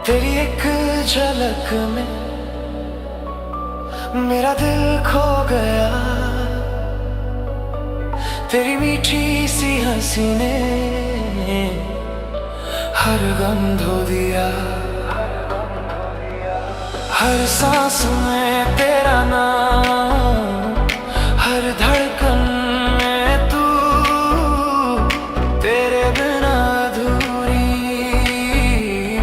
तेरी एक झलक में मेरा दिल खो गया। तेरी मीठी सी हंसी ने हर गम धो दिया। हर सांस में तेरा नाम, हर धड़कन में तू, तेरे बिना अधूरी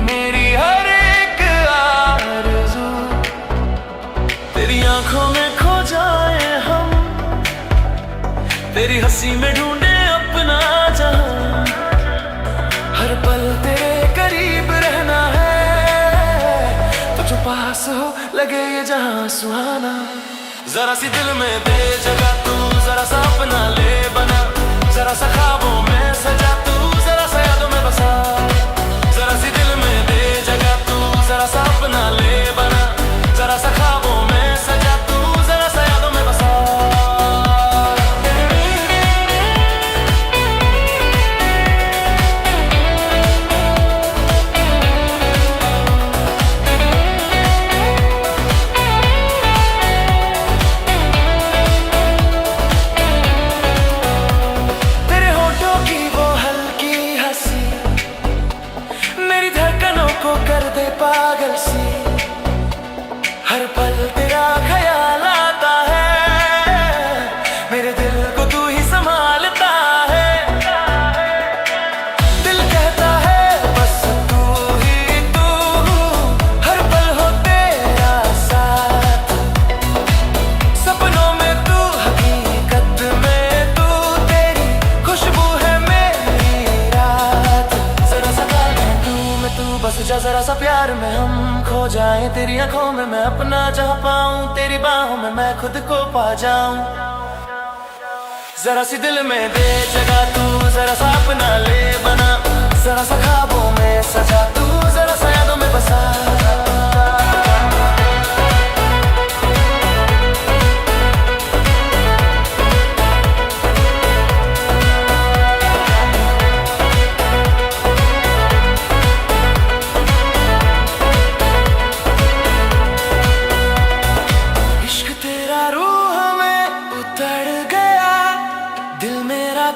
मेरी हर एक आरज़ू। तेरी आंखों में खो जाए हम, तेरी हंसी में ढूंढे अपना जहां। हर पल तेरे करीब रहना है, तो जो पास हो लगे ये जहां सुहाना। जरा सी दिल में दे जगह तू, जरा सा अपना ले बना। जरा सा ख्वाबों में सजा तू, जरा सा यादों में बसा। जरा सी दिल में दे जगह तू, जरा सा अपना ले बना। जरा सा ख्वाबों में सजा तू, जरा सा यादों में बसा। कर दे पागल सी, हर पल तेरा ख्याल आता है। मेरे दिल को तू ही संभालता है। दिल कहता है बस तू ही तू, हर पल हो तेरा साथ। सपनों में तू, हकीकत में तू, तेरी खुशबू है मेरी रात। जरा सा तू बस जा, जरा सा प्यार में हम खो जाएं। तेरी आंखों में मैं अपना चाह पाऊं, तेरी बाहों में मैं खुद को पा जाऊं। जरा सी दिल में दे जगह तू, जरा सा अपना ले बना। जरा सा ख्वाबों में सजा तू, जरा सा यादों में बसा।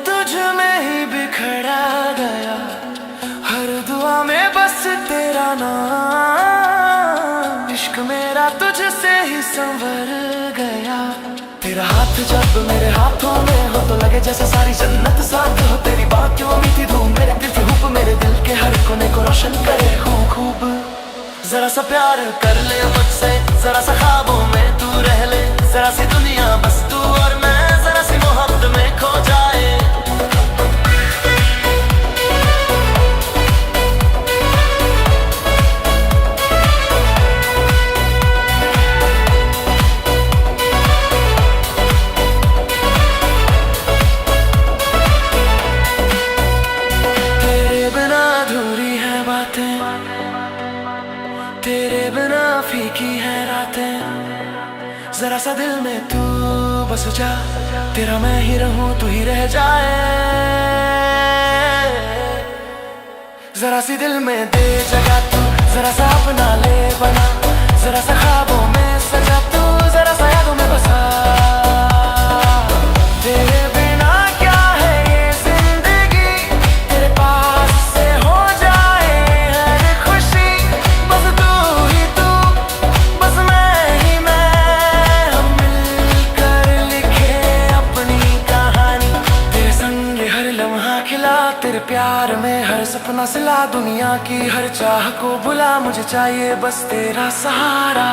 तुझ में ही बिखरा गया, हर दुआ में बस तेरा नाम। इश्क मेरा तुझसे ही संवर गया। तेरा हाथ जब मेरे हाथों में हो, तो लगे जैसे सारी जन्नत साथ हो। तेरी बात क्यों मीठी धूम, मेरे दिल की हुप, मेरे दिल के हर कोने को रोशन करे खूब खूब। जरा सा प्यार कर ले मुझसे, जरा सा ख्वाबों में तू रह ले। जरा सी दुनिया बस तू और मैं, जरा सी मोहब्बत में खो जाए। तेरे बिना फीकी है रातें। जरा सा दिल में तू बस जा, तेरा मैं ही रहूं तू ही रह जाए। जरा सी दिल में दे जगह तू, जरा सा अपना ले बना। जरा सा ख्वाबों में सजा तू, जरा सा यादों में बसा। तेरे बिना क्या है ये जिंदगी, तेरे पास से हो जाए हर खुशी। बस तू ही तू, बस मैं ही मैं, हम मिलकर लिखे अपनी कहानी। तेरे संग हर लम्हा खिला, तेरे प्यार में हर सपना सिला। दुनिया की हर चाह को बुला, मुझे चाहिए बस तेरा सहारा।